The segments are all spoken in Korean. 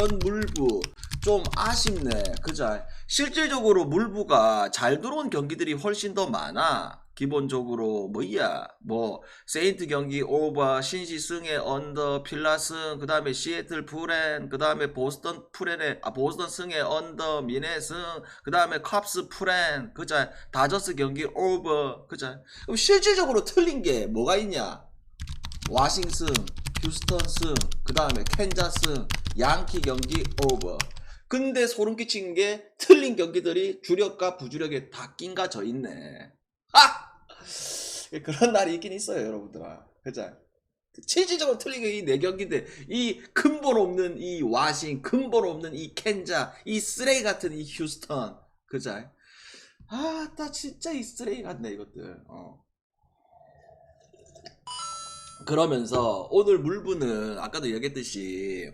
물부 좀 아쉽네. 그죠? 실질적으로 물부가 잘 들어온 경기들이 훨씬 더 많아. 기본적으로 뭐야 뭐 세인트 경기 오버, 신시 승의 언더, 필라 승, 그 다음에 시애틀 프렌, 그 다음에 보스턴 프렌의 보스턴 승의 언더, 미네 승, 그 다음에 컵스 프렌, 그자 다저스 경기 오버, 그자. 그럼 실질적으로 틀린 게 뭐가 있냐? 와싱슨, 휴스턴 승, 그 다음에 캔자스 승, 양키 경기 오버. 근데 소름 끼친 게 틀린 경기들이 주력과 부주력에 다 낀가 져 있네. 아! 그런 날이 있긴 있어요, 여러분들아. 그죠? 실질적으로 틀린 게 이 네 경기인데 이 근본 없는 이 와싱, 근본 없는 이 캔자, 이 쓰레기 같은 이 휴스턴, 그죠? 아, 나 진짜 이 쓰레기 같네 이것들. 그러면서 오늘 물부는 아까도 얘기했듯이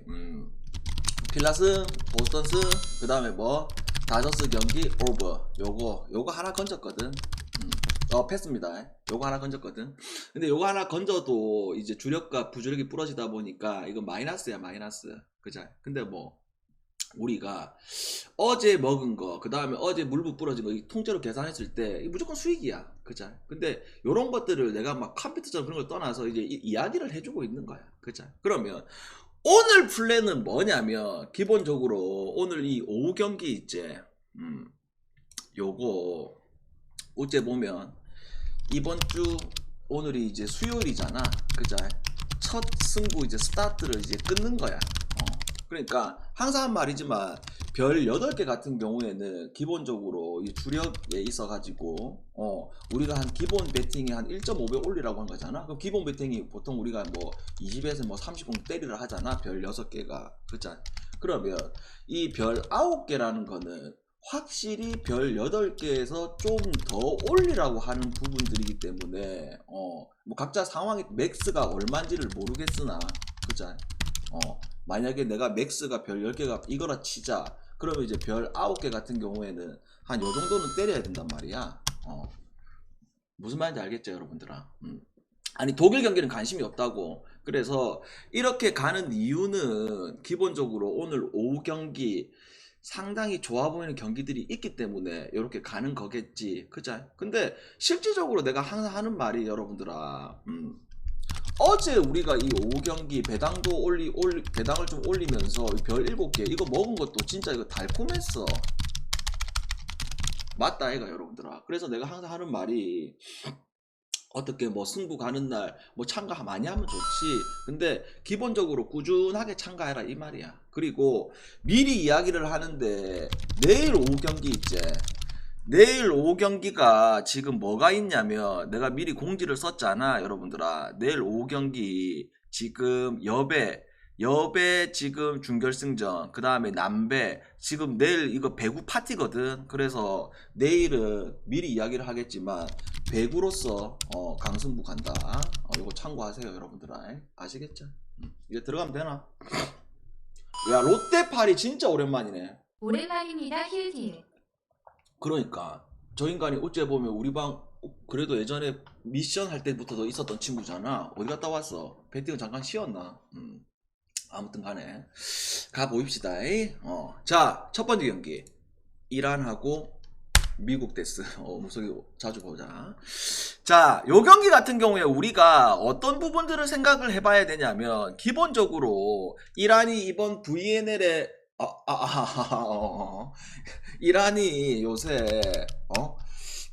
필라스, 보스턴스, 그 다음에 뭐 다저스 경기 오버 요거 하나 건졌거든. 패스입니다. 요거 하나 건졌거든. 근데 요거 하나 건져도 이제 주력과 부주력이 부러지다 보니까 이거 마이너스야, 마이너스. 그죠? 근데 뭐 우리가 어제 먹은 거, 그 다음에 어제 물부 부러진 거, 이 통째로 계산했을 때 무조건 수익이야. 그죠? 근데 요런 것들을 내가 막 컴퓨터처럼 그런 걸 떠나서 이제 이야기를 해주고 있는 거야. 그죠? 그러면 오늘 플랜은 뭐냐면 기본적으로 오늘 이 오후 경기 있지. 요거 어째 보면 이번 주 오늘이 이제 수요일이잖아. 그죠? 첫 승부 이제 스타트를 이제 끊는 거야. 그러니까 항상 한 말이지만 별 8개 같은 경우에는 기본적으로 이 주력에 있어 가지고 우리가 한 기본 배팅에 한 1.5배 올리라고 한 거잖아. 그럼 기본 배팅이 보통 우리가 뭐 20에서 뭐 30공 때리를 하잖아. 별 6개가. 그죠? 그러면 이 별 9개라는 거는 확실히 별 8개에서 좀 더 올리라고 하는 부분들이기 때문에 뭐 각자 상황이 맥스가 얼마인지를 모르겠으나 그죠? 만약에 내가 맥스가 별 10개가 이거라 치자. 그러면 이제 별 9개 같은 경우에는 한 요 정도는 때려야 된단 말이야. 무슨 말인지 알겠죠, 여러분들아? 아니, 독일 경기는 관심이 없다고. 그래서 이렇게 가는 이유는 기본적으로 오늘 오후 경기 상당히 좋아 보이는 경기들이 있기 때문에 이렇게 가는 거겠지. 그죠? 근데 실질적으로 내가 항상 하는 말이 여러분들아, 어제 우리가 이 오후 경기 배당도 배당을 좀 올리면서 별 7개 이거 먹은 것도 진짜 이거 달콤했어. 맞다 이가 여러분들아. 그래서 내가 항상 하는 말이 어떻게 뭐 승부 가는 날 뭐 참가 많이 하면 좋지. 근데 기본적으로 꾸준하게 참가해라 이 말이야. 그리고 미리 이야기를 하는데 내일 오후 경기 있지. 내일 오후 경기가 지금 뭐가 있냐면 내가 미리 공지를 썼잖아 여러분들아. 내일 오후 경기 지금 여배 지금 준결승전, 그 다음에 남배 지금 내일 이거 배구 파티거든. 그래서 내일은 미리 이야기를 하겠지만 배구로서 강승부 간다. 이거 참고하세요 여러분들아. 아시겠죠? 이제 들어가면 되나? 야, 롯데팔이 진짜 오랜만이네. 오랜만입니다, 힐힐. 그러니까 저 인간이 어째 보면 우리 방 그래도 예전에 미션 할 때부터도 있었던 친구잖아. 어디 갔다 왔어? 배팅은 잠깐 쉬었나? 아무튼 간에 가보입시다. 자, 첫 번째 경기 이란하고 미국 데스. 목소리 자주 보자. 자, 요 경기 같은 경우에 우리가 어떤 부분들을 생각을 해봐야 되냐면 기본적으로 이란이 이번 VNL에 이란이 요새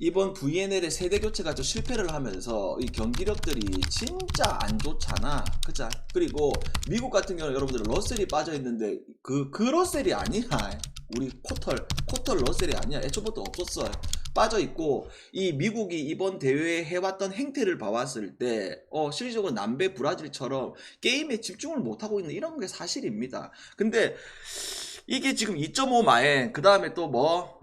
이번 VNL의 세대 교체가 좀 실패를 하면서 이 경기력들이 진짜 안 좋잖아. 그죠? 그리고 미국 같은 경우는 여러분들 러셀이 빠져 있는데 그 러셀이 아니야. 우리 코털 러셀이 아니야. 애초부터 없었어. 빠져 있고 이 미국이 이번 대회에 해왔던 행태를 봐왔을 때 실질적으로 남배 브라질처럼 게임에 집중을 못하고 있는 이런 게 사실입니다. 근데 이게 지금 2.5 마엔 그 다음에 또 뭐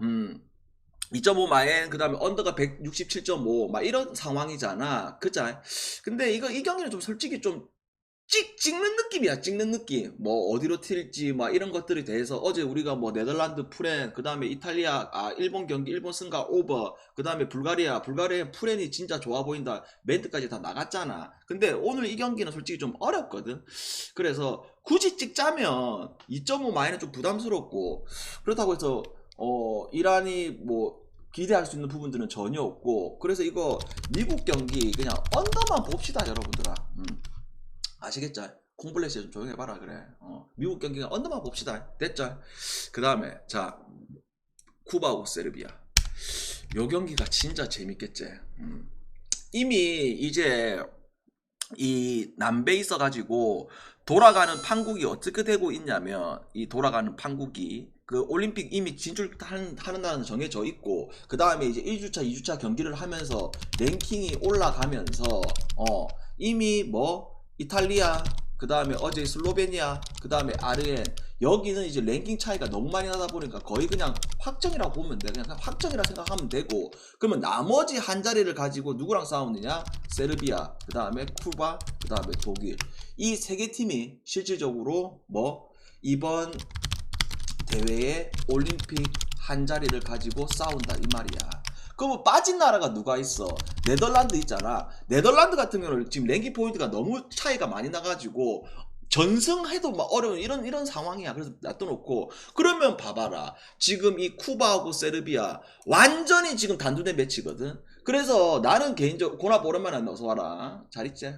2.5 마엔 그 다음에 언더가 167.5 막 이런 상황이잖아. 그죠? 근데 이 경기는 좀 솔직히 좀 찍는 느낌이야. 찍는 느낌. 뭐 어디로 튈지 막 이런 것들에 대해서 어제 우리가 뭐 네덜란드 프렌, 그 다음에 이탈리아, 일본 경기, 일본 승가 오버, 그 다음에 불가리아 프렌이 진짜 좋아 보인다. 멘트까지 다 나갔잖아. 근데 오늘 이 경기는 솔직히 좀 어렵거든. 그래서 굳이 찍자면 2.5 마이는 좀 부담스럽고, 그렇다고 해서 이란이 뭐 기대할 수 있는 부분들은 전혀 없고, 그래서 이거 미국 경기 그냥 언더만 봅시다 여러분들아. 아시겠죠? 콩블레시 좀 조용히 해봐라 그래. 미국 경기가 언더만 봅시다. 됐죠? 그 다음에 자 쿠바하고 세르비아, 요 경기가 진짜 재밌겠지. 이미 이제 이 남배에 있어가지고 돌아가는 판국이 어떻게 되고 있냐면, 이 돌아가는 판국이 그 올림픽 이미 진출하는 나라는 정해져 있고, 그 다음에 이제 1주차 2주차 경기를 하면서 랭킹이 올라가면서 이미 뭐 이탈리아, 그 다음에 어제 슬로베니아, 그 다음에 아르헨, 여기는 이제 랭킹 차이가 너무 많이 나다 보니까 거의 그냥 확정이라고 보면 돼. 그냥 확정이라 생각하면 되고, 그러면 나머지 한 자리를 가지고 누구랑 싸우느냐? 세르비아, 그 다음에 쿠바, 그 다음에 독일. 이 세 개 팀이 실질적으로 뭐 이번 대회에 올림픽 한 자리를 가지고 싸운다 이 말이야. 그럼 빠진 나라가 누가 있어? 네덜란드 있잖아. 네덜란드 같은 경우는 지금 랭킹 포인트가 너무 차이가 많이 나가지고 전승해도 막 어려운 이런 상황이야. 그래서 놔둬놓고, 그러면 봐봐라. 지금 이 쿠바하고 세르비아 완전히 지금 단두대 매치거든. 그래서 나는 개인적으로 고나 오랜만에 어서 와라. 잘 있지?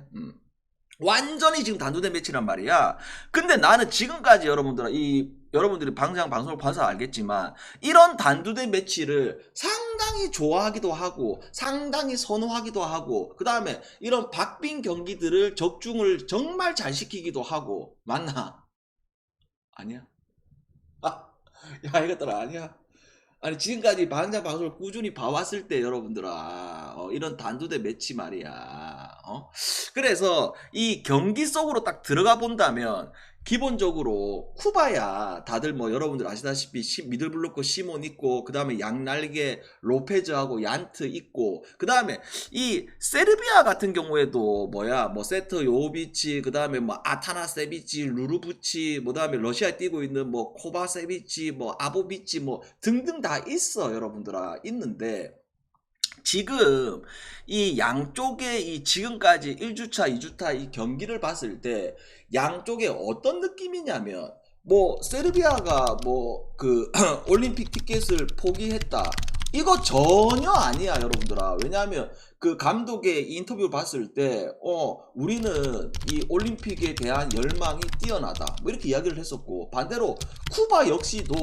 완전히 지금 단두대 매치란 말이야. 근데 나는 지금까지 여러분들이 방송을 봐서 알겠지만, 이런 단두대 매치를 상당히 좋아하기도 하고 상당히 선호하기도 하고, 그 다음에 이런 박빙 경기들을 적중을 정말 잘 시키기도 하고. 맞나? 아니야? 야 이것들아 아니야? 아니 지금까지 방송을 꾸준히 봐왔을 때 여러분들아, 이런 단두대 매치 말이야. 그래서 이 경기 속으로 딱 들어가 본다면 기본적으로 쿠바야 다들 뭐 여러분들 아시다시피 미들블로커 시몬 있고, 그 다음에 양날개 로페즈하고 얀트 있고, 그 다음에 이 세르비아 같은 경우에도 뭐 세터 요비치, 그 다음에 뭐 아타나세비치, 루루부치, 뭐 다음에 러시아에 뛰고 있는 뭐 코바세비치, 뭐 아보비치, 뭐 등등 다 있어 여러분들아. 있는데 지금 이 양쪽의 이 지금까지 1주차 2주차 이 경기를 봤을 때 양쪽에 어떤 느낌이냐면, 뭐 세르비아가 뭐 그 올림픽 티켓을 포기했다, 이거 전혀 아니야 여러분들아. 왜냐하면 그 감독의 인터뷰 봤을 때 우리는 이 올림픽에 대한 열망이 뛰어나다 뭐 이렇게 이야기를 했었고, 반대로 쿠바 역시도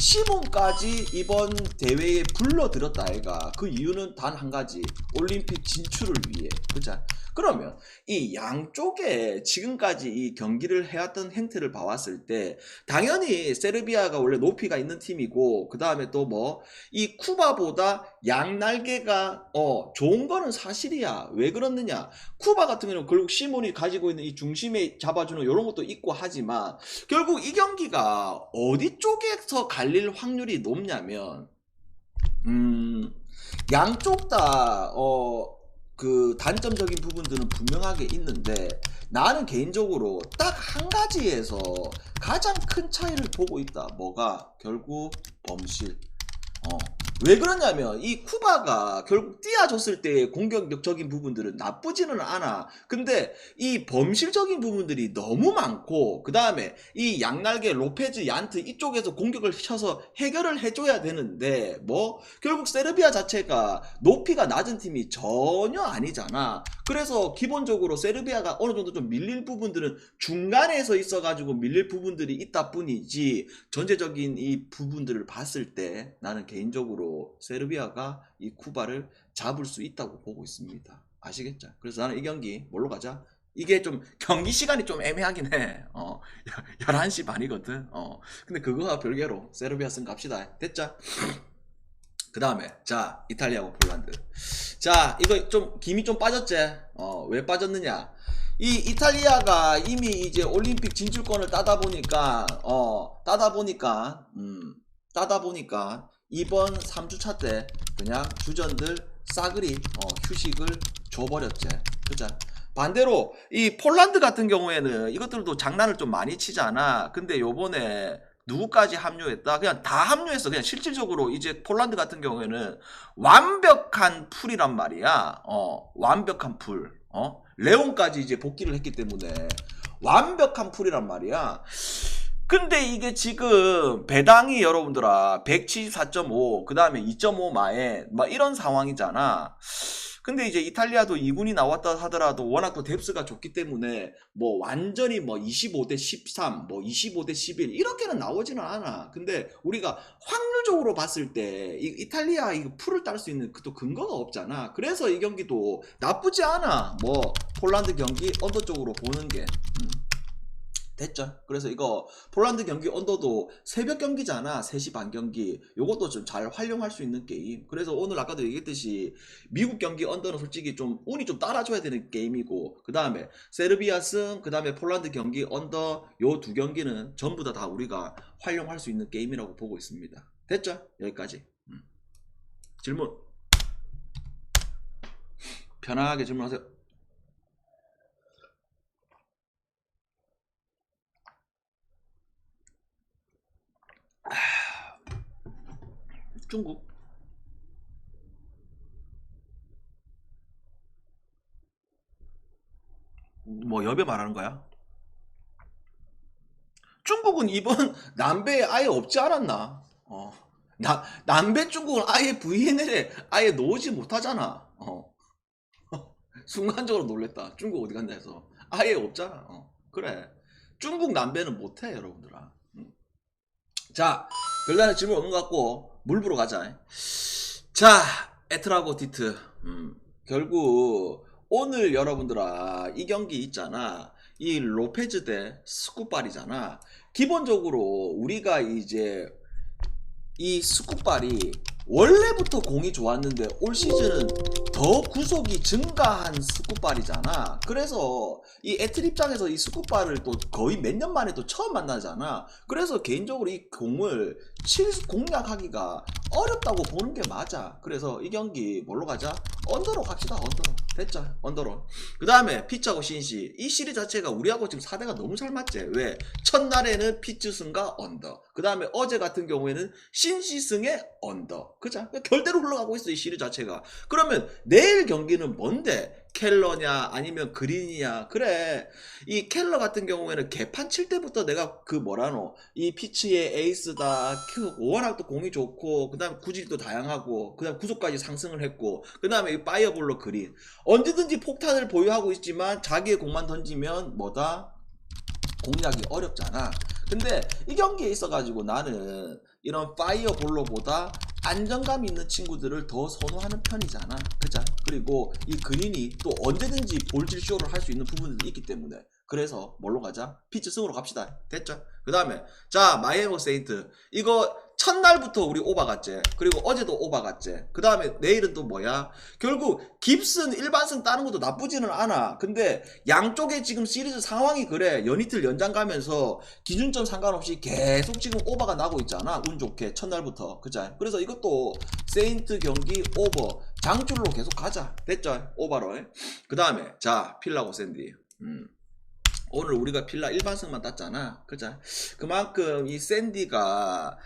시몬까지 이번 대회에 불러들였다 아이가. 그 이유는 단 한 가지, 올림픽 진출을 위해. 그죠? 그러면 이 양쪽에 지금까지 이 경기를 해왔던 행태를 봐왔을 때 당연히 세르비아가 원래 높이가 있는 팀이고, 그 다음에 또 뭐 이 쿠바보다 양날개가 좋은 거는 사실이야. 왜 그렇느냐? 쿠바 같은 경우는 결국 시몬이 가지고 있는 이 중심에 잡아주는 이런 것도 있고 하지만, 결국 이 경기가 어디 쪽에서 갈릴 확률이 높냐면, 양쪽 다 그 단점적인 부분들은 분명하게 있는데, 나는 개인적으로 딱 한 가지에서 가장 큰 차이를 보고 있다. 뭐가? 결국 범실. 왜 그러냐면 이 쿠바가 결국 띄워줬을 때의 공격적인 부분들은 나쁘지는 않아. 근데 이 범실적인 부분들이 너무 많고, 그 다음에 이 양날개 로페즈 얀트 이쪽에서 공격을 쳐서 해결을 해줘야 되는데, 뭐 결국 세르비아 자체가 높이가 낮은 팀이 전혀 아니잖아. 그래서 기본적으로 세르비아가 어느 정도 좀 밀릴 부분들은 중간에서 있어가지고 밀릴 부분들이 있다 뿐이지, 전체적인 이 부분들을 봤을 때 나는 개인적으로 세르비아가 이 쿠바를 잡을 수 있다고 보고 있습니다. 아시겠죠? 그래서 나는 이 경기 뭘로 가자? 이게 좀 경기 시간이 좀 애매하긴 해. 11시 반이거든. 근데 그거와 별개로 세르비아 승 갑시다. 됐죠? 그 다음에 자 이탈리아하고 폴란드. 자 이거 좀 김이 좀 빠졌지? 왜 빠졌느냐? 이 이탈리아가 이미 이제 올림픽 진출권을 따다 보니까 이번 3주차 때 그냥 주전들 싸그리 휴식을 줘버렸지. 그죠? 반대로 이 폴란드 같은 경우에는 이것들도 장난을 좀 많이 치잖아. 근데 요번에 누구까지 합류했다? 그냥 다 합류했어. 그냥 실질적으로 이제 폴란드 같은 경우에는 완벽한 풀이란 말이야. 완벽한 풀. 레온까지 이제 복귀를 했기 때문에 완벽한 풀이란 말이야. 근데 이게 지금 배당이 여러분들아 174.5 그 다음에 2.5 마에 막 이런 상황이잖아. 근데 이제 이탈리아도 2군이 나왔다 하더라도 워낙 또 뎁스가 좋기 때문에 뭐 완전히 뭐 25대 13 뭐 25대 11 이렇게는 나오지는 않아. 근데 우리가 확률적으로 봤을 때 이탈리아 이거 풀을 딸 수 있는 또 근거가 없잖아. 그래서 이 경기도 나쁘지 않아. 뭐 폴란드 경기 언더 쪽으로 보는 게 됐죠. 그래서 이거 폴란드 경기 언더도 새벽 경기잖아. 3시 반 경기. 요것도 좀 잘 활용할 수 있는 게임. 그래서 오늘 아까도 얘기했듯이 미국 경기 언더는 솔직히 좀 운이 좀 따라줘야 되는 게임이고, 그 다음에 세르비아 승, 그 다음에 폴란드 경기 언더 요 두 경기는 전부 다 우리가 활용할 수 있는 게임이라고 보고 있습니다. 됐죠? 여기까지. 질문 편하게 질문하세요. 중국 뭐 여배 말하는 거야? 중국은 이번 남배에 아예 없지 않았나? 남배 중국은 아예 VNL에 아예 놓지 못하잖아. 순간적으로 놀랬다. 중국 어디 갔나 해서 아예 없잖아. 그래. 중국 남배는 못해 여러분들아. 자, 별다른 질문 없는 것 같고 물 부러 가자. 자, 에트라고 디트. 결국 오늘 여러분들아 이 경기 있잖아. 이 로페즈 대 스쿠발이잖아. 기본적으로 우리가 이제 이 스쿠발이 원래부터 공이 좋았는데 올 시즌은 더 구속이 증가한 스쿠발이잖아. 그래서 이 에틀 입장에서 이 스쿠발을 또 거의 몇 년 만에 또 처음 만나잖아. 그래서 개인적으로 이 공을 공략하기가 어렵다고 보는 게 맞아. 그래서 이 경기 뭘로 가자? 언더로 갑시다. 언더로. 됐죠? 언더로. 그 다음에 피츠하고 신시. 이 시리즈 자체가 우리하고 지금 4대가 너무 잘 맞지? 왜? 첫날에는 피츠 승과 언더. 그 다음에 어제 같은 경우에는 신시 승의 언더. 그죠? 결대로 흘러가고 있어 이 시리즈 자체가. 그러면 내일 경기는 뭔데? 켈러냐 아니면 그린이냐. 그래, 이 켈러 같은 경우에는 개판 칠 때부터 내가 그 뭐라노 이 피치의 에이스다. 워낙 또 공이 좋고 그 다음 구질도 다양하고 그 다음 구속까지 상승을 했고 그 다음에 이 파이어볼로 그린 언제든지 폭탄을 보유하고 있지만 자기의 공만 던지면 뭐다? 공략이 어렵잖아. 근데 이 경기에 있어가지고 나는 이런 파이어볼로보다 안정감 있는 친구들을 더 선호하는 편이잖아. 그죠? 그리고 이 그린이 또 언제든지 볼질쇼를 할 수 있는 부분들이 있기 때문에 그래서 뭘로 가자? 피츠 승으로 갑시다. 됐죠? 그 다음에 자 마이애미 세인트 이거 첫날부터 우리 오바 갔지. 그리고 어제도 오바 갔지. 그 다음에 내일은 또 뭐야? 결국 깁슨 일반승 따는 것도 나쁘지는 않아. 근데 양쪽에 지금 시리즈 상황이 그래. 연이틀 연장 가면서 기준점 상관없이 계속 지금 오바가 나고 있잖아. 운 좋게 첫날부터. 그죠? 그래서 이것도 세인트 경기 오버 장줄로 계속 가자. 됐죠? 오바로. 그 다음에 자 필라고 샌디. 오늘 우리가 필라 일반승만 땄잖아. 그죠? 그만큼 이 샌디가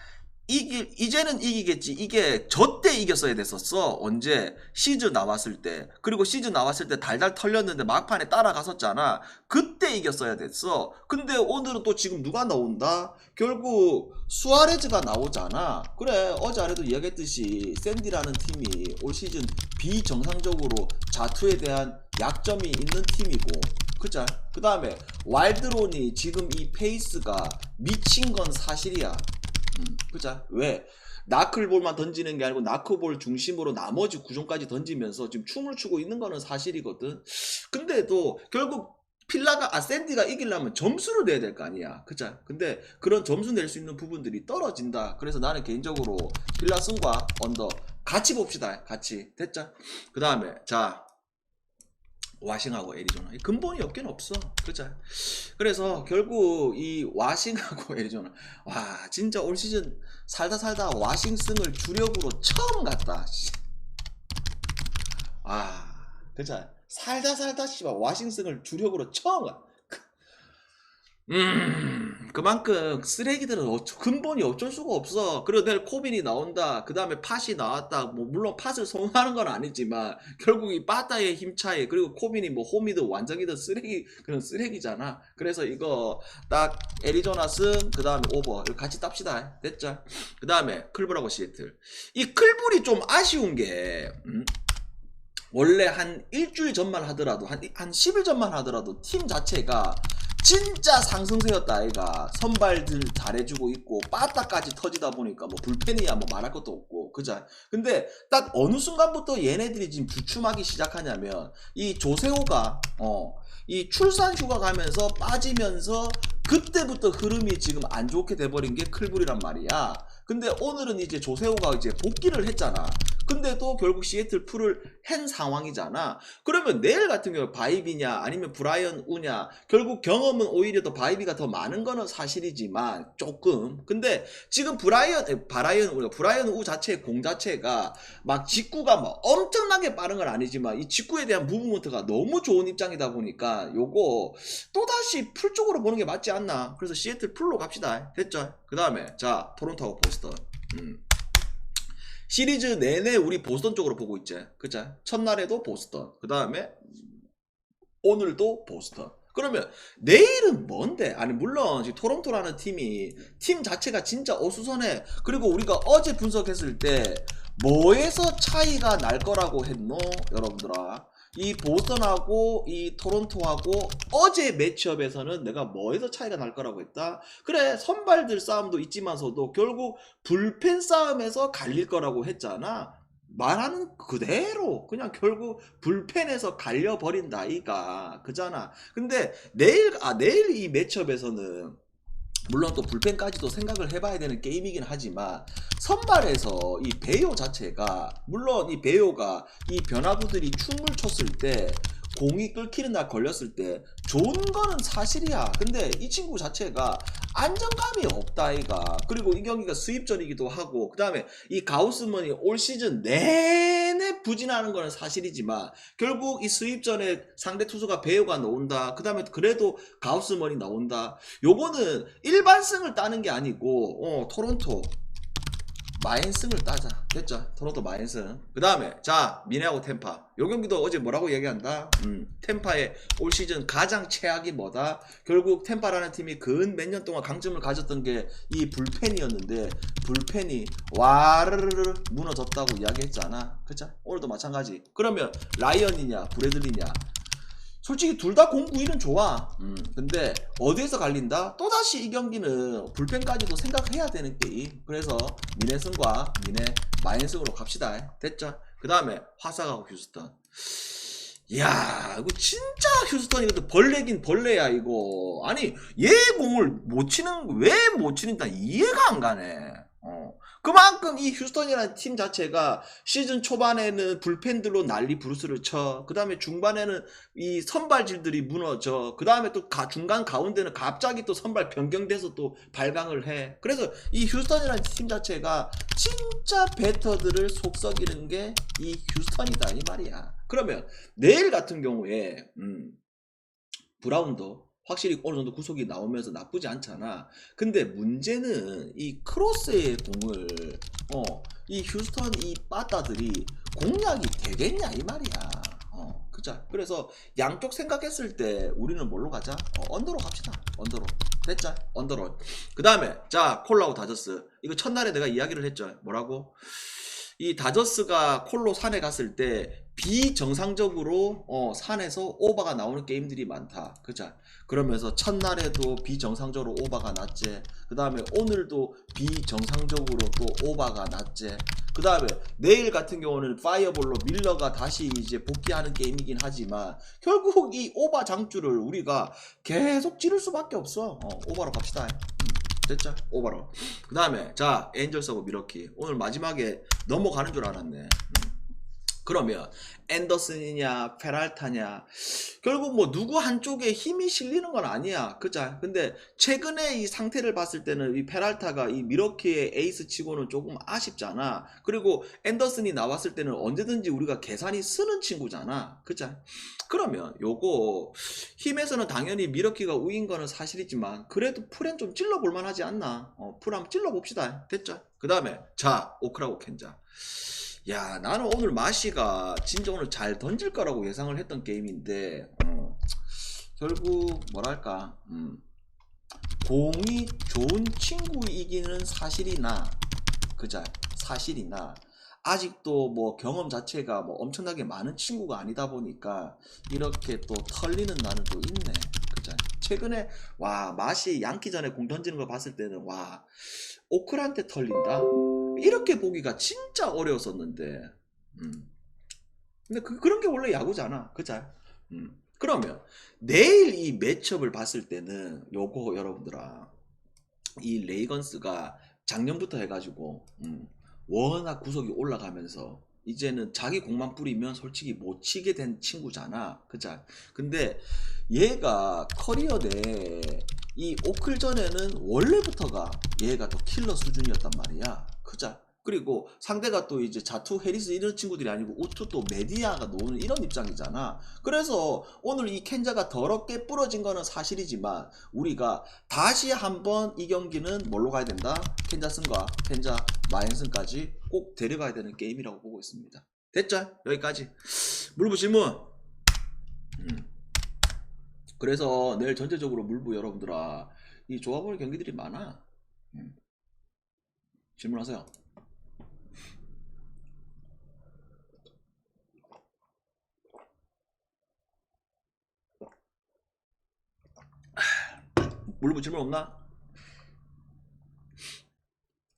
이제는 이기겠지. 이게 저 때 이겼어야 됐었어. 언제? 시즌 나왔을 때. 그리고 시즌 나왔을 때 달달 털렸는데 막판에 따라갔었잖아. 그때 이겼어야 됐어. 근데 오늘은 또 지금 누가 나온다? 결국 수아레즈가 나오잖아. 그래, 어제 아래도 이야기했듯이 샌디라는 팀이 올 시즌 비정상적으로 자투에 대한 약점이 있는 팀이고, 그자. 그 다음에 와일드론이 지금 이 페이스가 미친 건 사실이야. 그자. 왜? 나클볼만 던지는 게 아니고 나클볼 중심으로 나머지 구종까지 던지면서 지금 춤을 추고 있는 거는 사실이거든. 근데도 결국 필라가 샌디가 이기려면 점수를 내야 될 거 아니야. 그자. 근데 그런 점수 낼 수 있는 부분들이 떨어진다. 그래서 나는 개인적으로 필라 승과 언더 같이 봅시다. 같이. 됐죠? 그 다음에 자 와싱하고 애리조나 근본이 없긴 없어. 그죠? 그래서 결국 이 와싱하고 애리조나 와 진짜 올 시즌 살다 와싱승을 주력으로 처음 갔다. 그죠? 살다 씨발 와싱슨을 주력으로 처음 가. 그만큼 쓰레기들은 근본이 어쩔 수가 없어. 그리고 내일 코빈이 나온다. 그 다음에 팟이 나왔다. 뭐 물론 팟을 선호하는 건 아니지만 결국 이 빠따의 힘 차이 그리고 코빈이 뭐 홈이든 완전이든 쓰레기 그런 쓰레기잖아. 그래서 이거 딱 애리조나스 그 다음에 오버 이거 같이 땁시다. 됐죠? 그 다음에 클불하고 시애틀. 이 클불이 좀 아쉬운 게 원래 한 일주일 전만 하더라도 한 10일 전만 하더라도 팀 자체가 진짜 상승세였다 아이가. 선발들 잘해주고 있고 빠따까지 터지다 보니까 뭐 불펜이야 뭐 말할 것도 없고 그자. 근데 딱 어느 순간부터 얘네들이 지금 주춤하기 시작하냐면 이 조세호가 이 출산 휴가 가면서 빠지면서 그때부터 흐름이 지금 안 좋게 돼버린 게 클불이란 말이야. 근데 오늘은 이제 조세호가 이제 복귀를 했잖아. 근데도 결국 시애틀 풀을 한 상황이잖아. 그러면 내일 같은 경우 바이비냐 아니면 브라이언 우냐 결국 경험은 오히려 더 바이비가 더 많은 거는 사실이지만 조금. 근데 지금 브라이언 우 자체의 공 자체가 막 직구가 막 엄청나게 빠른 건 아니지만 이 직구에 대한 무브먼트가 너무 좋은 입장이다 보니까 요거 또다시 풀 쪽으로 보는 게 맞지 않나. 그래서 시애틀 풀로 갑시다. 됐죠? 그 다음에 자 토론토하고 보스턴. 시리즈 내내 우리 보스턴 쪽으로 보고 있지. 그죠? 첫날에도 보스턴. 그 다음에 오늘도 보스턴. 그러면 내일은 뭔데? 아니 물론 지금 토론토라는 팀이 팀 자체가 진짜 어수선해. 그리고 우리가 어제 분석했을 때 뭐에서 차이가 날 거라고 했노? 여러분들아. 이 보스턴하고 이 토론토하고 어제 매치업에서는 내가 뭐에서 차이가 날 거라고 했다? 그래 선발들 싸움도 있지만서도 결국 불펜 싸움에서 갈릴 거라고 했잖아. 말하는 그대로 그냥 결국 불펜에서 갈려버린다 이가 그잖아. 근데 내일 이 매치업에서는 물론 또 불펜까지도 생각을 해봐야 되는 게임이긴 하지만 선발에서 이 베요 자체가 물론 이 베요가 이 변화구들이 춤을 췄을 때 공이 끊기는 날 걸렸을 때 좋은 거는 사실이야. 근데 이 친구 자체가 안정감이 없다 아이가. 그리고 이 경기가 수입전이기도 하고 그 다음에 이 가우스먼이 올 시즌 내내 부진하는 거는 사실이지만 결국 이 수입전에 상대 투수가 배우가 나온다. 그 다음에 그래도 가우스먼이 나온다. 요거는 일반승을 따는 게 아니고 토론토 마인승을 따자. 됐죠? 토론토 마인승. 그 다음에 자 미네하고 템파. 요 경기도 어제 뭐라고 얘기한다? 템파의 올 시즌 가장 최악이 뭐다? 결국 템파라는 팀이 근 몇 년 동안 강점을 가졌던 게 이 불펜이었는데 불펜이 와르르르 무너졌다고 이야기했잖아. 그쵸? 오늘도 마찬가지. 그러면 라이언이냐 브래들리냐 솔직히 둘 다 공구일은 좋아. 근데 어디에서 갈린다? 또다시 이 경기는 불펜까지도 생각해야 되는 게임. 그래서 미네승과 미네 마인승으로 갑시다. 됐죠? 그 다음에 화사하고 휴스턴. 이야 이거 진짜 휴스턴 이것도 벌레긴 벌레야 이거. 아니 얘 공을 못 치는 왜 못 치는지 이해가 안 가네. 그만큼 이 휴스턴이라는 팀 자체가 시즌 초반에는 불펜들로 난리 부르스를 쳐. 그 다음에 중반에는 이 선발질들이 무너져. 그 다음에 또 중간 가운데는 갑자기 또 선발 변경돼서 또 발광을 해. 그래서 이 휴스턴이라는 팀 자체가 진짜 배터들을 속썩이는 게 이 휴스턴이다 이 말이야. 그러면 내일 같은 경우에 브라운도 확실히 어느 정도 구속이 나오면서 나쁘지 않잖아. 근데 문제는 이 크로스의 공을 이 휴스턴 이 빠따들이 공략이 되겠냐 이 말이야. 그죠? 그래서 양쪽 생각했을 때 우리는 뭘로 가자? 언더로 갑시다. 언더로. 됐죠? 언더로. 그 다음에 자 콜라우 다저스. 이거 첫날에 내가 이야기를 했죠. 뭐라고? 이 다저스가 콜로 산에 갔을 때 비정상적으로 산에서 오바가 나오는 게임들이 많다. 그죠? 그러면서 첫날에도 비정상적으로 오바가 났지. 그 다음에 오늘도 비정상적으로 또 오바가 났지. 그 다음에 내일 같은 경우는 파이어볼로 밀러가 다시 이제 복귀하는 게임이긴 하지만 결국 이 오바 장주를 우리가 계속 찌를 수밖에 없어. 오바로 갑시다. 됐죠? 오바로. 그 다음에 자 엔젤스하고 미러키. 오늘 마지막에 넘어가는 줄 알았네. 그러면 앤더슨이냐 페랄타냐 결국 뭐 누구 한쪽에 힘이 실리는 건 아니야. 그자? 근데 최근에 이 상태를 봤을 때는 이 페랄타가 이 미러키의 에이스 치고는 조금 아쉽잖아. 그리고 앤더슨이 나왔을 때는 언제든지 우리가 계산이 쓰는 친구잖아. 그자? 그러면 요거 힘에서는 당연히 미러키가 우인 거는 사실이지만 그래도 풀엔 좀 찔러볼 만하지 않나. 풀 한번 찔러봅시다. 됐죠? 그 다음에 자 오크라고 켄자. 야 나는 오늘 마시가 진짜 오늘 잘 던질 거라고 예상을 했던 게임인데 결국 뭐랄까 공이 좋은 친구이기는 사실이나 그자 사실이나 아직도 뭐 경험 자체가 뭐 엄청나게 많은 친구가 아니다 보니까 이렇게 또 털리는 날은 또 있네. 그자 최근에 와 마시 양키전에 공 던지는 거 봤을 때는 와 오클한테 털린다 이렇게 보기가 진짜 어려웠었는데 근데 그런 게 원래 야구잖아. 그자 그러면 내일 이 매첩을 봤을 때는 요거 여러분들아 이 레이건스가 작년부터 해가지고 워낙 구속이 올라가면서 이제는 자기 공만 뿌리면 솔직히 못 치게 된 친구잖아. 그자 근데 얘가 커리어 내 이 오클 전에는 원래부터가 얘가 더 킬러 수준이었단 말이야. 그자 그리고 상대가 또 이제 자투 해리스 이런 친구들이 아니고 우투 또 메디아가 노는 이런 입장이잖아. 그래서 오늘 이 켄자가 더럽게 부러진 거는 사실이지만 우리가 다시 한번 이 경기는 뭘로 가야 된다? 켄자슨과 켄자 마앤슨까지 꼭 데려가야 되는 게임이라고 보고 있습니다. 됐죠? 여기까지. 물부 질문. 그래서 내일 전체적으로 물부 여러분들아 이 좋아보는 경기들이 많아. 질문하세요. 물부 질문 없나?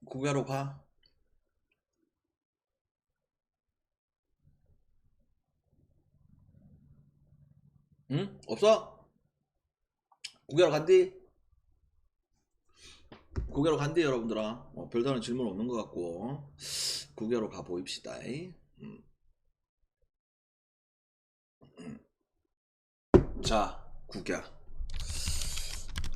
구경하러 가. 응? 없어? 구경하러 간디? 구경하러 간디 여러분들아. 별다른 질문 없는 것 같고 구경하러 가 보입시다. 자 구경.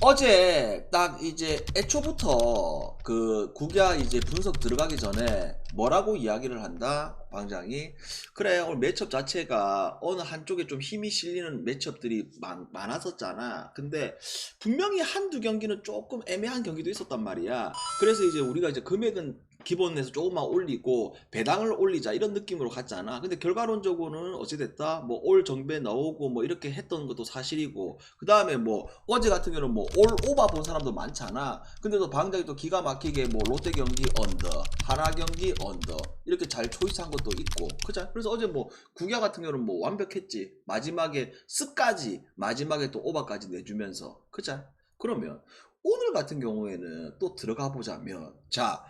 어제 딱 이제 애초부터 그 국야 이제 분석 들어가기 전에 뭐라고 이야기를 한다 방장이 그래 오늘 매첩 자체가 어느 한쪽에 좀 힘이 실리는 매첩들이 많았었잖아. 근데 분명히 한두 경기는 조금 애매한 경기도 있었단 말이야. 그래서 이제 우리가 이제 금액은 기본에서 조금만 올리고 배당을 올리자 이런 느낌으로 갔잖아. 근데 결과론적으로는 어찌됐다 뭐 올 정배 나오고 뭐 이렇게 했던 것도 사실이고 그 다음에 뭐 어제 같은 경우는 뭐 올 오바 본 사람도 많잖아. 근데 또 방장이 또 기가 막히게 뭐 롯데 경기 언더 하나 경기 언더 이렇게 잘 초이스한 것도 있고 그자 그래서 어제 뭐 국야 같은 경우는 뭐 완벽했지. 마지막에 스까지 마지막에 또 오바까지 내주면서 그자 그러면 오늘 같은 경우에는 또 들어가 보자면 자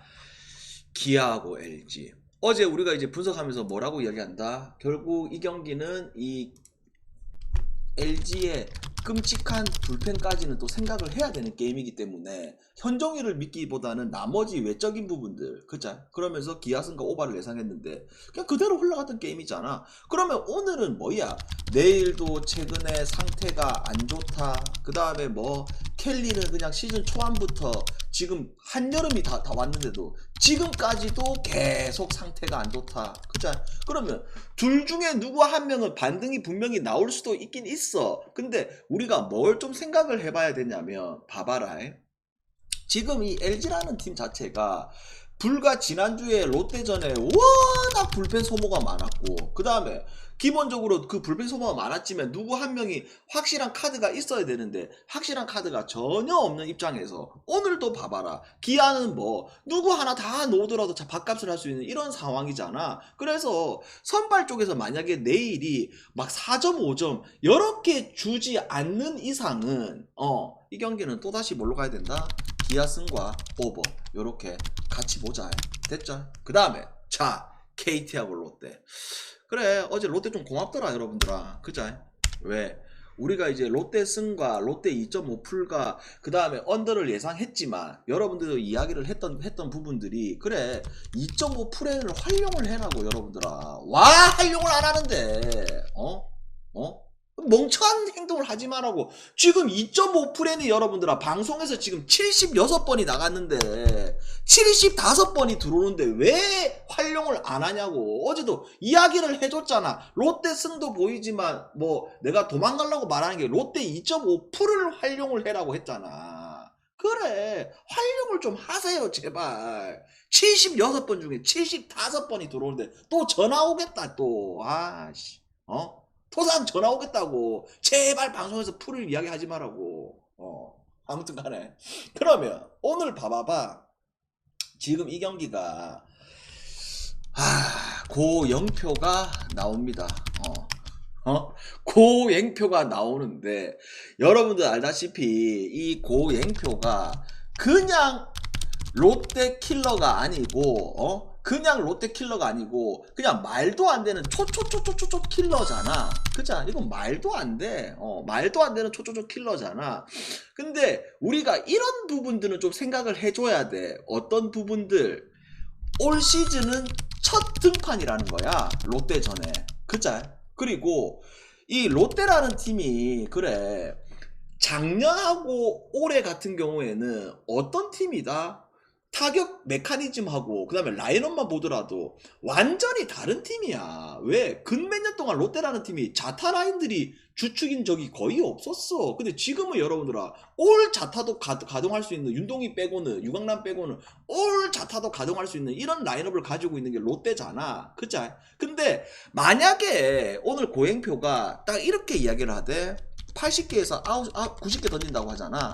기아하고 LG 어제 우리가 이제 분석하면서 뭐라고 이야기한다 결국 이 경기는 이 LG의 끔찍한 불펜까지는 또 생각을 해야 되는 게임이기 때문에 현정이를 믿기보다는 나머지 외적인 부분들 그자 그러면서 기아승과 오바를 예상했는데 그냥 그대로 흘러갔던 게임이잖아. 그러면 오늘은 뭐야 내일도 최근에 상태가 안 좋다 그 다음에 뭐 켈리는 그냥 시즌 초반부터 지금 한여름이 다 왔는데도 지금까지도 계속 상태가 안 좋다 그자 그러면 둘 중에 누구 한 명은 반등이 분명히 나올 수도 있긴 있어. 근데 우리가 뭘 좀 생각을 해봐야 되냐면 봐봐라 지금 이 LG라는 팀 자체가 불과 지난주에 롯데전에 워낙 불펜 소모가 많았고 그 다음에 기본적으로 그 불펜 소모가 많았지만 누구 한 명이 확실한 카드가 있어야 되는데 확실한 카드가 전혀 없는 입장에서 오늘도 봐봐라 기아는 뭐 누구 하나 다 놓더라도 밥값을 할 수 있는 이런 상황이잖아. 그래서 선발 쪽에서 만약에 내일이 막 4점 5점 이렇게 주지 않는 이상은 이 경기는 또다시 뭘로 가야 된다? 기아승과 오버 요렇게 같이 보자. 됐죠? 그 다음에 자 KT하고 롯데 그래 어제 롯데 좀 고맙더라 여러분들아. 그자 왜 우리가 이제 롯데 승과 롯데 2.5풀과 그 다음에 언더를 예상했지만 여러분들도 이야기를 했던 부분들이 그래 2.5풀에를 활용을 해라고 여러분들아. 와 활용을 안 하는데 멍청한 행동을 하지 말라고. 지금 2.5풀에는 여러분들아 방송에서 지금 76번이 나갔는데 75번이 들어오는데 왜 활용을 안 하냐고. 어제도 이야기를 해줬잖아. 롯데 승도 보이지만 뭐 내가 도망가려고 말하는 게 롯데 2.5풀을 활용을 해라고 했잖아. 그래 활용을 좀 하세요 제발. 76번 중에 75번이 들어오는데 또 전화 오겠다 또. 아씨 토상 전화 오겠다고. 제발 방송에서 풀을 이야기하지 말라고. 아무튼 간에 그러면 오늘 봐봐봐. 지금 이 경기가 고영표가 나옵니다. 고영표가 나오는데 여러분들 알다시피 이 고영표가 그냥 롯데 킬러가 아니고 그냥 롯데 킬러가 아니고 그냥 말도 안 되는 초초초초초 킬러잖아. 그자? 이건 말도 안 돼. 말도 안 되는 초초초 킬러잖아. 근데 우리가 이런 부분들은 좀 생각을 해줘야 돼. 어떤 부분들? 올 시즌은 첫 등판이라는 거야. 롯데전에. 그자? 그리고 이 롯데라는 팀이 그래 작년하고 올해 같은 경우에는 어떤 팀이다? 타격 메커니즘하고 그 다음에 라인업만 보더라도 완전히 다른 팀이야. 왜? 근 몇 년 동안 롯데라는 팀이 자타 라인들이 주축인 적이 거의 없었어. 근데 지금은 여러분들아 올 자타도 가동할 수 있는 윤동희 빼고는 유강남 빼고는 올 자타도 가동할 수 있는 이런 라인업을 가지고 있는 게 롯데잖아. 그치? 근데 만약에 오늘 고행표가 딱 이렇게 이야기를 하되 80개에서 90개 던진다고 하잖아.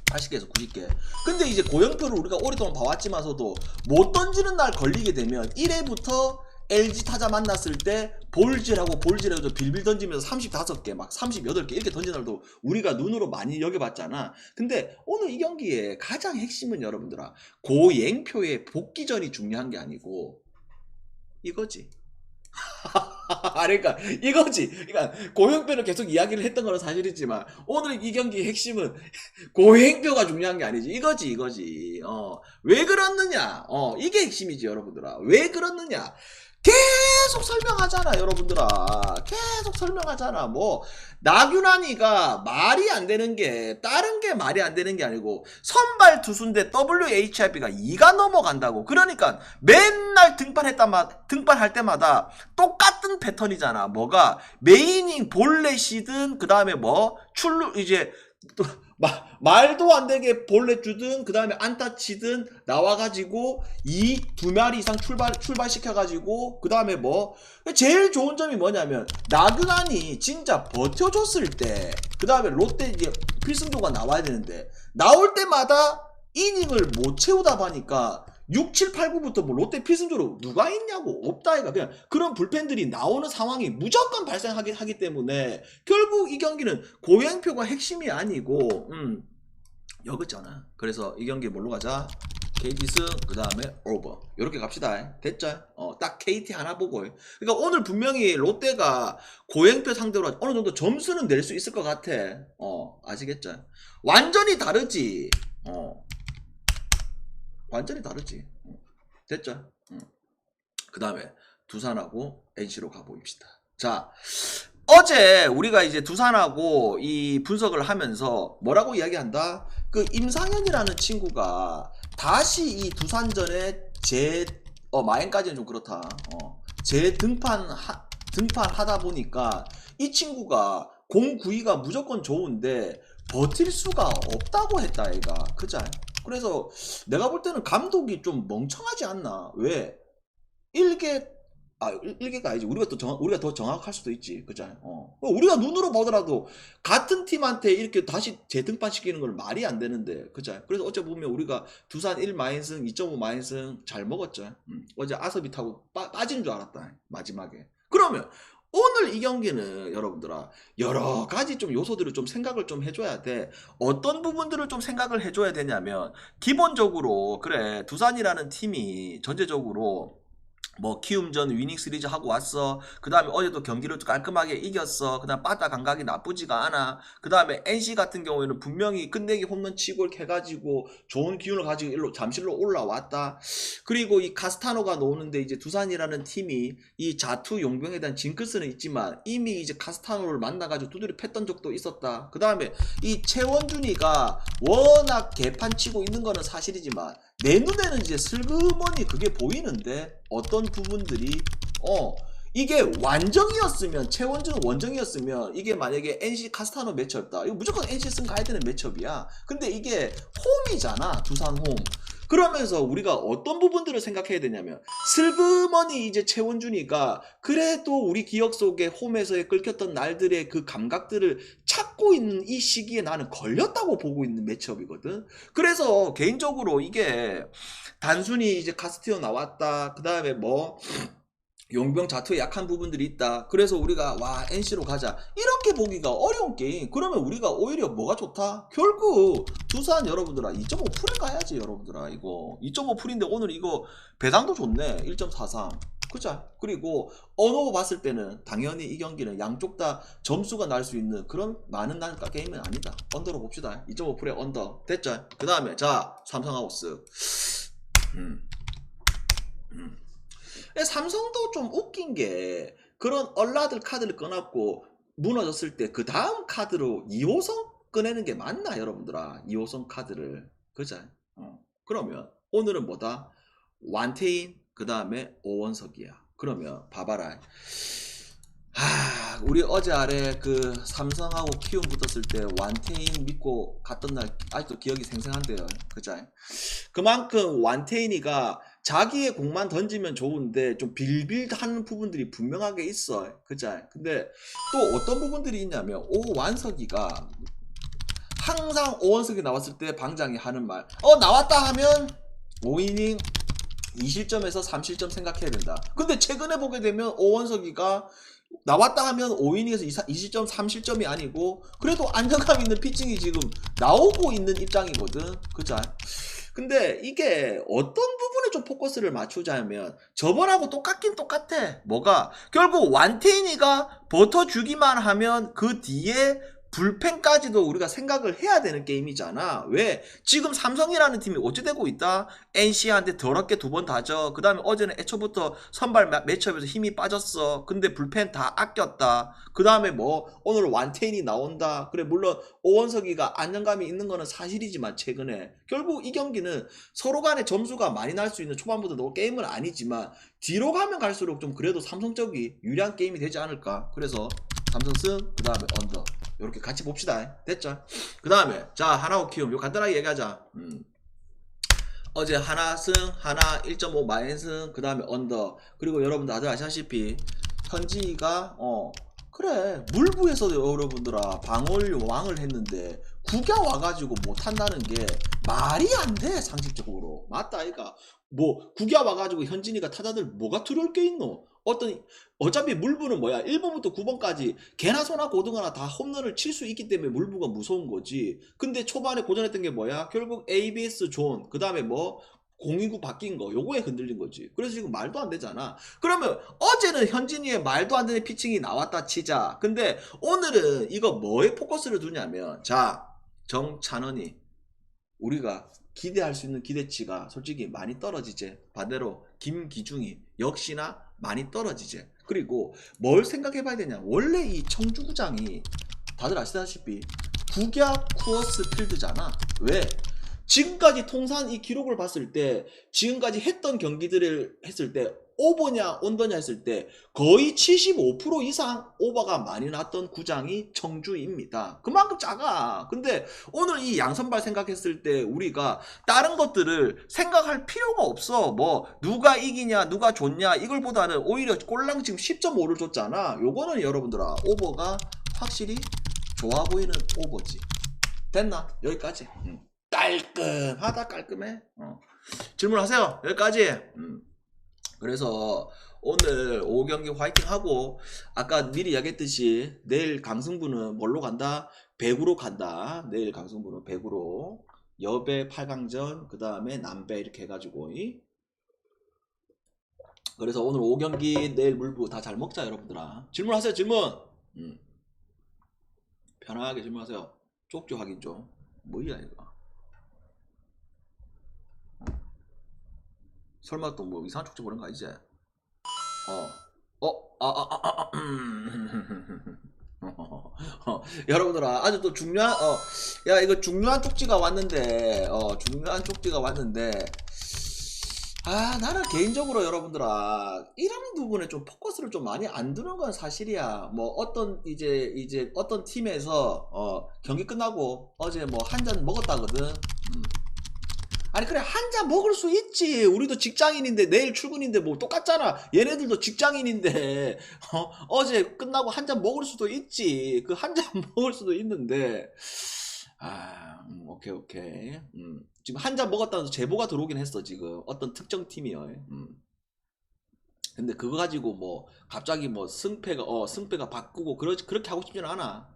80개에서 90개. 근데 이제 고영표를 우리가 오랫동안 봐왔지만서도 못 던지는 날 걸리게 되면 1회부터 LG 타자 만났을 때 볼질하고 볼질해서 빌빌 던지면서 35개 막 38개 이렇게 던진 날도 우리가 눈으로 많이 여겨봤잖아. 근데 오늘 이 경기에 가장 핵심은 여러분들아 고영표의 복귀전이 중요한 게 아니고 이거지. 그러니까 이거지. 그러니까 고행표를 계속 이야기를 했던 거는 사실이지만 오늘 이 경기의 핵심은 고행표가 중요한 게 아니지. 이거지. 왜 그렇느냐? 이게 핵심이지 여러분들아. 왜 그렇느냐? 계속 설명하잖아 여러분들아. 계속 설명하잖아. 뭐 나균환이가 말이 안 되는 게 다른 게 말이 안 되는 게 아니고 선발 투수인데 WHIP가 2가 넘어간다고. 그러니까 맨날 등판할 때마다 똑같은 패턴이잖아. 뭐가 메이닝 볼넷이든 그 다음에 뭐 출루 이제 말도 안 되게 볼넷 주든 그 다음에 안타 치든 나와가지고 두 마리 이상 출발시켜가지고 그 다음에 뭐 제일 좋은 점이 뭐냐면 나균환이 진짜 버텨줬을 때 그 다음에 롯데 이제 필승도가 나와야 되는데 나올 때마다 이닝을 못 채우다 보니까 6, 7, 8, 9부터 뭐 롯데 필승조로 누가 있냐고. 없다 이가. 그냥 그런 불펜들이 나오는 상황이 무조건 발생하기 때문에 결국 이 경기는 고영표가 핵심이 아니고 여기잖아. 그래서 이 경기 뭘로 가자? KT승 그 다음에 오버 이렇게 갑시다. 됐죠? 딱 KT 하나 보고. 그러니까 오늘 분명히 롯데가 고영표 상대로 어느 정도 점수는 낼 수 있을 것 같아. 아시겠죠? 완전히 다르지. 완전히 다르지. 됐죠? 그 다음에 두산하고 NC로 가보입시다. 자, 어제 우리가 이제 두산하고 이 분석을 하면서 뭐라고 이야기한다? 그 임상현이라는 친구가 다시 이 두산전에 마행까지는 좀 그렇다. 등판하다 보니까 이 친구가 공 구위가 무조건 좋은데 버틸 수가 없다고 했다 얘가. 그자? 그래서 내가 볼 때는 감독이 좀 멍청하지 않나. 왜? 1개가 아니지. 우리가 더 정확할 수도 있지. 그죠? 우리가 눈으로 보더라도 같은 팀한테 이렇게 다시 재등판시키는 건 말이 안 되는데. 그죠? 그래서 어째 보면 우리가 두산 1마인승, 2.5마인승 잘 먹었죠. 어제 아섭이 타고 빠진 줄 알았다. 마지막에. 그러면 오늘 이 경기는 여러분들아 여러 가지 좀 요소들을 좀 생각을 좀 해줘야 돼. 어떤 부분들을 좀 생각을 해줘야 되냐면 기본적으로 그래 두산이라는 팀이 전체적으로 뭐 키움전 위닝 시리즈 하고 왔어. 그 다음에 어제도 경기를 깔끔하게 이겼어. 그 다음 바타 감각이 나쁘지가 않아. 그 다음에 NC 같은 경우에는 분명히 끝내기 홈런 치고 이렇게 해가지고 좋은 기운을 가지고 일로 잠실로 올라왔다. 그리고 이 카스타노가 노는데 이제 두산이라는 팀이 이 자투 용병에 대한 징크스는 있지만 이미 이제 카스타노를 만나가지고 두드려 팼던 적도 있었다. 그 다음에 이 최원준이가 워낙 개판 치고 있는 거는 사실이지만 내 눈에는 이제 슬그머니 그게 보이는데 어떤 부분들이 이게 완정이었으면 최원준은 원정이었으면 이게 만약에 NC 카스타노 매치업다 이거 무조건 NC 승 가야 되는 매치업이야. 근데 이게 홈이잖아. 두산 홈. 그러면서 우리가 어떤 부분들을 생각해야 되냐면 슬그머니 이제 최원준이가 그래도 우리 기억 속에 홈에서의 끓겼던 날들의 그 감각들을 찾고 있는 이 시기에 나는 걸렸다고 보고 있는 매치업이거든. 그래서 개인적으로 이게 단순히 이제 카스티어 나왔다. 그 다음에 뭐 용병 자투에 약한 부분들이 있다. 그래서 우리가 와 NC로 가자 이렇게 보기가 어려운 게임. 그러면 우리가 오히려 뭐가 좋다? 결국 두산 여러분들아 2.5풀을 가야지 여러분들아. 이거 2.5풀인데 오늘 이거 배당도 좋네. 1.43 그죠? 그리고 언어로 봤을 때는 당연히 이 경기는 양쪽 다 점수가 날 수 있는 그런 많은 난가 게임은 아니다. 언더로 봅시다. 2.5풀의 언더 됐죠? 그 다음에 자 삼성하우스 삼성도 좀 웃긴 게 그런 얼라들 카드를 꺼놨고 무너졌을 때 그 다음 카드로 2호선 꺼내는 게 맞나 여러분들아. 2호선 카드를 그죠? 그러면 오늘은 뭐다? 완태인 그 다음에 오원석이야. 그러면 봐봐라. 우리 어제 아래 그 삼성하고 키움 붙었을 때 완태인 믿고 갔던 날 아직도 기억이 생생한데요. 그죠? 그만큼 완태인이가 자기의 공만 던지면 좋은데 좀 빌빌하는 부분들이 분명하게 있어. 그죠? 근데 또 어떤 부분들이 있냐면 오완석이가 항상 오원석이 나왔을 때 방장이 하는 말 나왔다 하면 5이닝 2실점에서 3실점 생각해야 된다. 근데 최근에 보게 되면 오원석이가 나왔다 하면 5이닝에서 2실점 3실점이 아니고 그래도 안정감 있는 피칭이 지금 나오고 있는 입장이거든. 그죠? 근데 이게 어떤 부분에 좀 포커스를 맞추자면 저번하고 똑같긴 똑같아. 뭐가? 결국 완테인이가 버텨주기만 하면 그 뒤에 불펜까지도 우리가 생각을 해야 되는 게임이잖아. 왜? 지금 삼성이라는 팀이 어찌 되고 있다? NC한테 더럽게 2번 다져. 그 다음에 어제는 애초부터 선발 매치업에서 힘이 빠졌어. 근데 불펜 다 아꼈다. 그 다음에 뭐 오늘 완테인이 나온다. 그래 물론 오원석이가 안정감이 있는 거는 사실이지만 최근에 결국 이 경기는 서로 간에 점수가 많이 날 수 있는 초반부터 게임은 아니지만 뒤로 가면 갈수록 좀 그래도 삼성 쪽이 유리한 게임이 되지 않을까. 그래서 삼성승 그 다음에 언더 이렇게 같이 봅시다. 됐죠? 그 다음에 자 하나고 키움 요 간단하게 얘기하자. 어제 하나승 하나 1.5 마이너승 그 다음에 언더. 그리고 여러분들 다들 아시다시피 현지가 그래 물부에서도 여러분들아 방어를 왕을 했는데 국야 와가지고 못한다는 게 말이 안 돼. 상식적으로 맞다 아이가. 뭐 국야 와가지고 현진이가 타자들 뭐가 두려울 게 있노. 어차피 물부는 뭐야 1번부터 9번까지 개나 소나 고등어나 다 홈런을 칠 수 있기 때문에 물부가 무서운 거지. 근데 초반에 고전했던 게 뭐야 결국 ABS 존 그 다음에 뭐 공인구 바뀐 거 요거에 흔들린 거지. 그래서 지금 말도 안 되잖아. 그러면 어제는 현진이의 말도 안 되는 피칭이 나왔다 치자. 근데 오늘은 이거 뭐에 포커스를 두냐면 자 정찬원이 우리가 기대할 수 있는 기대치가 솔직히 많이 떨어지지. 반대로 김기중이 역시나 많이 떨어지지. 그리고 뭘 생각해 봐야 되냐. 원래 이 청주구장이 다들 아시다시피 국야 쿠어스 필드잖아. 왜? 지금까지 통산 이 기록을 봤을 때 지금까지 했던 경기들을 했을 때 오버냐 언더냐 했을 때 거의 75% 이상 오버가 많이 났던 구장이 청주입니다. 그만큼 작아. 근데 오늘 이 양선발 생각했을 때 우리가 다른 것들을 생각할 필요가 없어. 뭐 누가 이기냐 누가 좋냐 이걸보다는 오히려 꼴랑 지금 10.5를 줬잖아. 요거는 여러분들아 오버가 확실히 좋아 보이는 오버지. 됐나? 여기까지. 깔끔하다. 깔끔해. 질문하세요. 여기까지. 그래서 오늘 5경기 화이팅 하고 아까 미리 이야기했듯이 내일 강승부는 뭘로 간다? 배구로 간다. 내일 강승부는 배구로 여배 8강전 그 다음에 남배 이렇게 해가지고 그래서 오늘 5경기 내일 물부 다 잘 먹자 여러분들아. 질문하세요 질문. 편하게 질문하세요. 쪽지 확인 좀. 뭐야 이거. 설마 또 뭐 이상한 쪽지 보낸 거 아니지? 여러분들아 아주 또 중요한 야 이거 중요한 쪽지가 왔는데 중요한 쪽지가 왔는데 나는 개인적으로 여러분들아 이런 부분에 좀 포커스를 좀 많이 안 두는 건 사실이야. 뭐 어떤 이제 어떤 팀에서 경기 끝나고 어제 뭐 한 잔 먹었다거든. 아니 그래 한 잔 먹을 수 있지. 우리도 직장인인데 내일 출근인데 뭐 똑같잖아. 얘네들도 직장인인데 어제 끝나고 한 잔 먹을 수도 있지. 그 한 잔 먹을 수도 있는데 오케이. 지금 한 잔 먹었다는 제보가 들어오긴 했어 지금 어떤 특정 팀이요. 근데 그거 가지고 뭐 갑자기 뭐 승패가 바꾸고 그렇게 하고 싶지는 않아.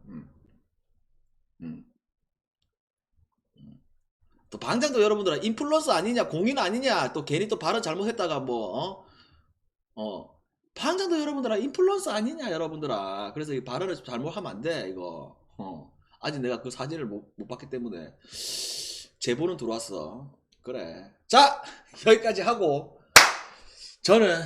또 방장도 여러분들 인플루언서 아니냐 공인 아니냐 또 괜히 또 발언 잘못했다가 방장도 여러분들아 인플루언서 아니냐 여러분들아. 그래서 이 발언을 잘못하면 안 돼 이거. 아직 내가 그 사진을 못 봤기 때문에 제보는 들어왔어. 그래 자 여기까지 하고 저는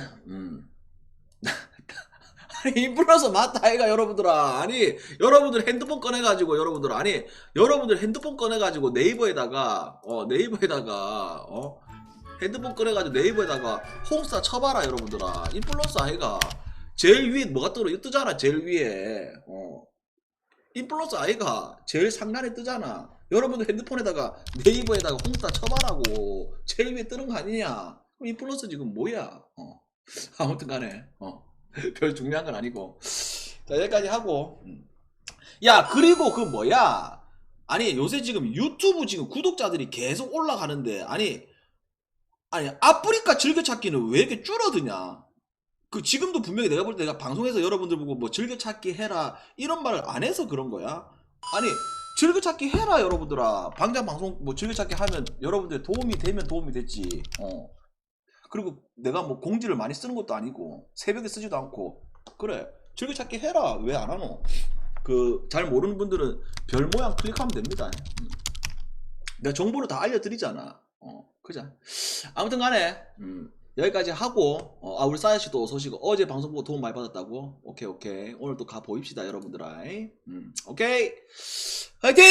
인플루언서 맞다 아이가 여러분들아. 아니 여러분들 핸드폰 꺼내가지고 여러분들 핸드폰 꺼내가지고 네이버에다가 핸드폰 꺼내가지고 네이버에다가 홍스타 쳐봐라 여러분들아. 인플루언서 아이가 제일 위에 뭐가 뜨잖아. 제일 위에 인플루언서 아이가 제일 상단에 뜨잖아. 여러분들 핸드폰에다가 네이버에다가 홍스타 쳐봐라고. 제일 위에 뜨는 거 아니냐. 그럼 인플루언서 지금 뭐야. 아무튼 간에 별 중요한 건 아니고. 자 여기까지 하고 야 그리고 그 뭐야 아니 요새 지금 유튜브 지금 구독자들이 계속 올라가는데 아니 아프리카 즐겨찾기는 왜 이렇게 줄어드냐. 그 지금도 분명히 내가 볼 때 내가 방송에서 여러분들 보고 뭐 즐겨찾기 해라 이런 말을 안 해서 그런 거야. 아니 즐겨찾기 해라 여러분들아. 방장 방송 뭐 즐겨찾기 하면 여러분들 도움이 되면 도움이 됐지. 그리고 내가 뭐 공지를 많이 쓰는 것도 아니고 새벽에 쓰지도 않고. 그래 즐겨찾기 해라. 왜 안 하노. 그 잘 모르는 분들은 별 모양 클릭하면 됩니다. 내가 정보를 다 알려드리잖아. 그죠. 아무튼 간에 여기까지 하고 우리 사야씨 또 어서 오시고 어제 방송 보고 도움 많이 받았다고. 오케이 오늘 또 가 보입시다 여러분들아. 오케이 화이팅.